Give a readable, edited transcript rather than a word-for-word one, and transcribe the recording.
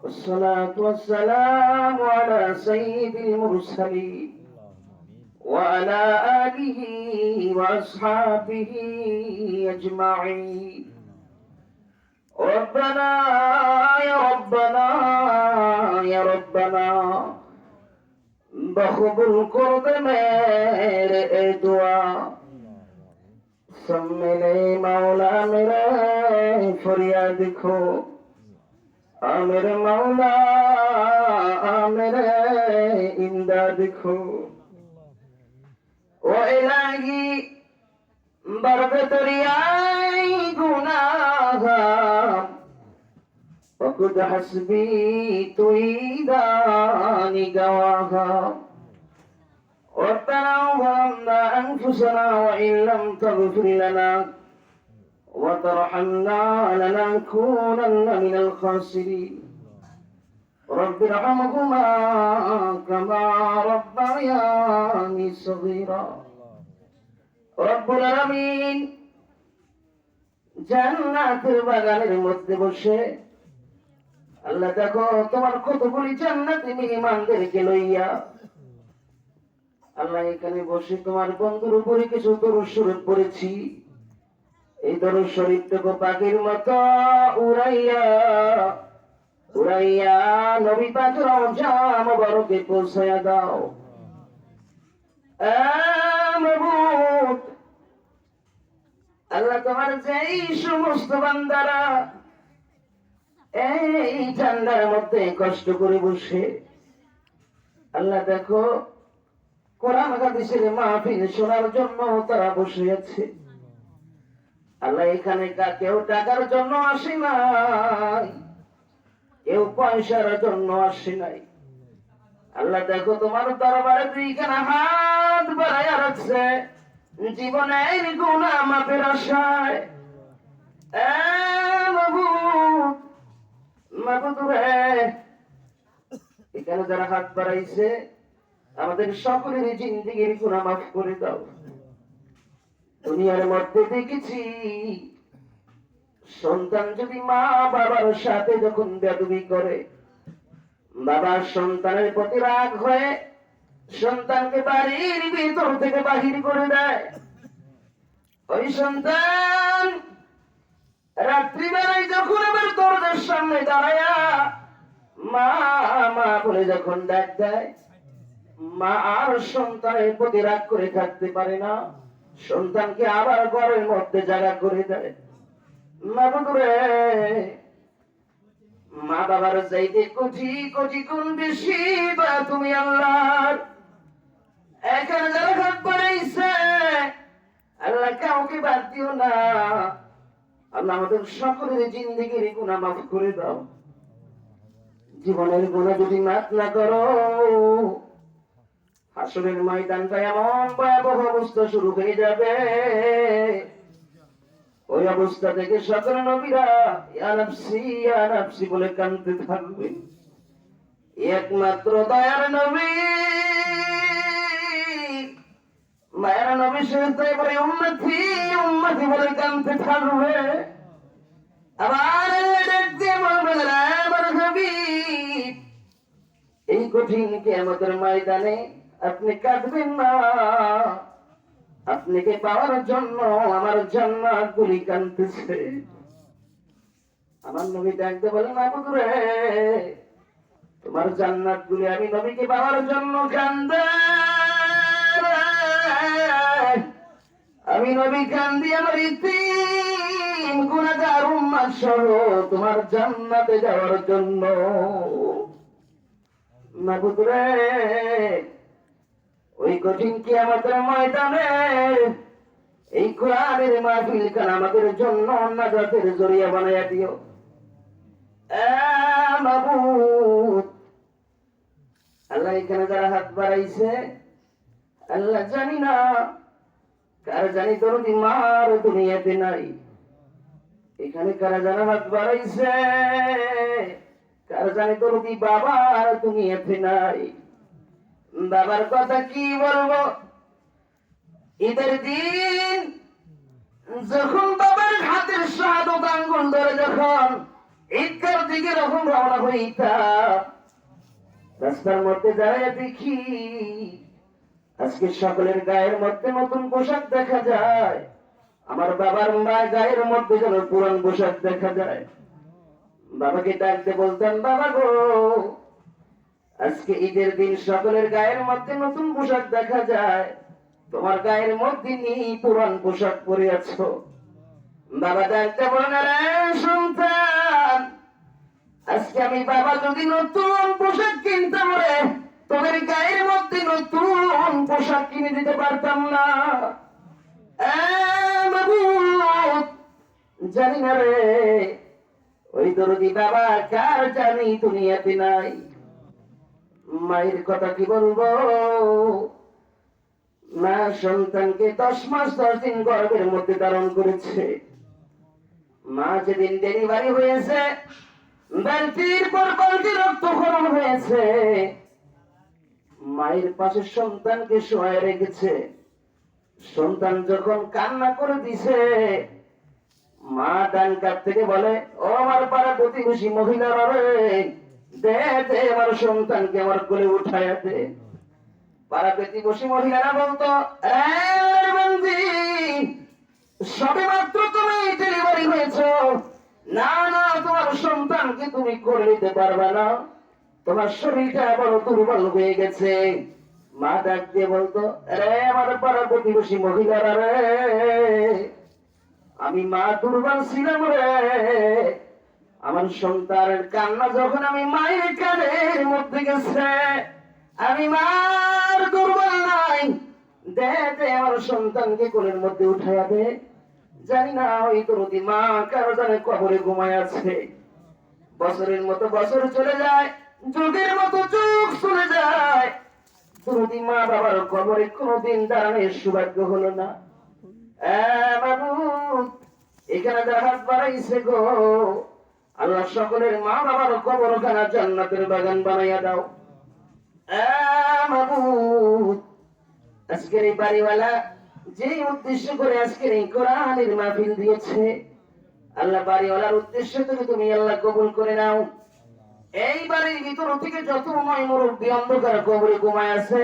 والصلاة والسلام على سيد المرسلين وعلى آله وأصحابه أجمعين. ربنا يا ربنا يا ربنا بخبر قرب میرے دعا سب میرے مولا میرے فریاد کھو میرے مولا میرے امداد کھو او الہی برق دریائی گناہ وقد حسبي تويداني قواها ربنا ظلمنا أنفسنا وإن لم تغفر لنا وترحمنا لنكونن من الخاسرين. رب ارحمهما كما ربياني صغيرا. رب العالمين জান্নাতের বাগানের মধ্যে বসে আল্লাহ দেখো তোমার কতগুলি জান্নাতি মেহমানদেরকে লইয়া আল্লাহ এখানে বসে তোমার বন্ধুর উপরে কিছু দরুদ শরীফ পড়েছি। এই দরুদ শরীফটুকু পাখির মতো উড়াইয়া উড়াইয়া নবী পাকের রওজা মোবারকে পৌঁছায়া দাও। মাবুদ আল্লাহ তোমার যেই সমস্ত বান্দারা এই ঠান্ডার মধ্যে কষ্ট করে বসে আল্লাহ দেখো কোরআন হাদিসের মাহফিল শোনার জন্য তারা বসে আছে। আল্লাহ এখানে কেউ টাকার জন্য আসে নাই, কেউ পয়সার জন্য আসে নাই। আল্লাহ দেখো তোমার দরবারে দুইখানা হাত বাড়াইয়া রাখছে জীবনের গুনাহ মাফের আশায়। এখানে যারা হাত বাড়াইছে আমাদের সকলের জিন্দেগির গুনাহ মাফ করে দাও। দুনিয়ার মধ্যে দেখেছি সন্তান যদি মা বাবার সাথে যখন বেয়াদবি করে, বাবার সন্তানের প্রতি রাগ হয়ে সন্তানকে বাড়ির ভিতর থেকে বাহির করে দেয়, ওই সন্তান রাত্রিবেলায় যখন আবার দরজার সামনে দাঁড়ায়া মা মা বলে যখন ডাক দেয়, মা আর সন্তানের প্রতি রাগ করে থাকতে পারে না, সন্তানকে আবার ঘরের মধ্যে জায়গা করে দেয়। মা বাবার চাইতে কোটি কোটি গুণ বেশি বা তুমি আল্লাহর। এখানে যারা হাত বাড়াইছে আল্লাহ কাউকে বাদ দিও না। আল্লাহ আমাদের সকলের জিন্দেগির গুনাহ মাফ করে দাও। জীবনের গুনাহ যদি মাফ না করো, হাসরের ময়দানটা এমন ভয়াবহ অবস্থা শুরু হয়ে যাবে, ওই অবস্থা থেকে সকল নবীরা ইয়া নাফসি বলে কাঁদতে থাকবে। একমাত্র দয়ার নবী মায়ের নবী শুনতে বলে উম্মতি উম্মতি বলে কাঁদতে থাকবে। আবার দেখতে বলবেন আমার হাবিব এই কঠিন কিয়ামতের ময়দানে আপনি কাঁদবেন না, আপনাকে পাওয়ার জন্য আমার জান্নাত গুলি কাঁদতেছে। আমার নবী ডাকতে বলেন মাবুদ রে তোমার জান্নাত গুলি আমি নবীকে পাওয়ার জন্য কান্দে, আমি নবী কান্দি আমার ইতিম গুনাহগার উম্মত সহ তোমার জান্নাতে যাওয়ার জন্য। মাবুদ রে ওই কঠিন কিয়ামতের ময়দানে এই কোরআনের মাহফিল খান আমাদের জন্য নাজাতের জরিয়া বানাইয়া দিও। মাবুদ আল্লাহ এখানে যারা হাত বাড়াইছে আল্লাহ জানি না কার জানি দরদি মার দুনিয়াতে নাই। এখানে কারা যারা হাত বাড়াইছে কার জানি দরদি বাবার দুনিয়াতে নাই। বাবার কথা কি বলবো, ঈদের দিন যখন বাবার হাতের শাহাদত আঙ্গুল ধরে যখন ঈদগার দিকে যখন রওনা হইতাম, রাস্তার মধ্যে দাঁড়ায় দেখি আজকে সকলের গায়ের মধ্যে নতুন পোশাক দেখা যায়, আমার বাবার মা গায়ের মধ্যে যেন পুরান পোশাক দেখা যায়। বাবাকে ডাকতে বলতাম, বাবা গো, আজকে ঈদের দিন সকলের গায়ের মধ্যে নতুন পোশাক দেখা যায়, তোমার গায়ের মধ্যে নেই, পুরান পোশাক পরে আছো। বাবা ডাকতে বলেন, রে সন্তান, আজকে আমি বাবা যদি নতুন পোশাক কিনতাম রে, তোদের গায়ের মধ্যে নতুন পোশাক কিনে দিতে পারতাম না। বাবু, জানি না রে, ওই দরদি বাবা কার জানি দুনিয়াতে নাই। মায়ের কথা কি বলবো, মা সন্তানকে 10 মাস 10 দিন গর্ভের মধ্যে ধারণ করেছে। মা যেদিন ডেলিভারি হয়েছে, বালতির পর বালতি রক্তক্ষরণ হয়েছে, মায়ের পাশে সন্তানকে শোয়ায় রেখেছে। সন্তান যখন কান্না করে দিছে, মা ডান কাছ থেকে বলে, ও আমার পাড়া প্রতিবেশী মহিলারা রে, দে দে আমার সন্তানকে আমার কোলে উঠায় দে। পাড়া প্রতিবেশী মহিলারা বলতো, সবে মাত্র তুমি ডেলিভারি হয়েছ, না না, তোমার সন্তানকে তুমি করে নিতে পারবে না, তোমার শরীরটা বড় দুর্বল হয়ে গেছে। মা ডাক দিয়ে বলতো, রে আমার পাড়া প্রতিবেশী মহিলারা রে, আমি মা দুর্বল ছিলাম রে, আমার সন্তানের কান্না যখন আমি মায়ের কানের মধ্যে গেছে, আমি মার দুর্বল নাই, দে দে আমার সন্তানকে কোলের মধ্যে উঠাইয়া দে। জানি না ওই দরদি মা কারো জানে কবরে ঘুমায় আছে। বছরের মতো বছর চলে যায়, যুগের মতো যুগ চলে যায়, দরদি মা বাবার কবরে কোনোদিন দাঁড়ানোর সৌভাগ্য হলো না। বাবু, এখানে যারা হাত বাড়াইছে গো, আল্লাহ সকলের মা বাবার কবরখানা জান্নাতের বাগান বানাইয়া দাও। বাবু, আজকের এই বাড়িওয়ালা যে উদ্দেশ্য করে আজকের এই কোরআনের মাহফিল দিয়েছে, আল্লাহ বাড়িওয়ালার উদ্দেশ্য থেকে তুমি আল্লাহ কবুল করে নাও। এই বাড়ির ভিতর থেকে যত মুরব্বী অন্ধকার কবরে ঘুমায় আছে,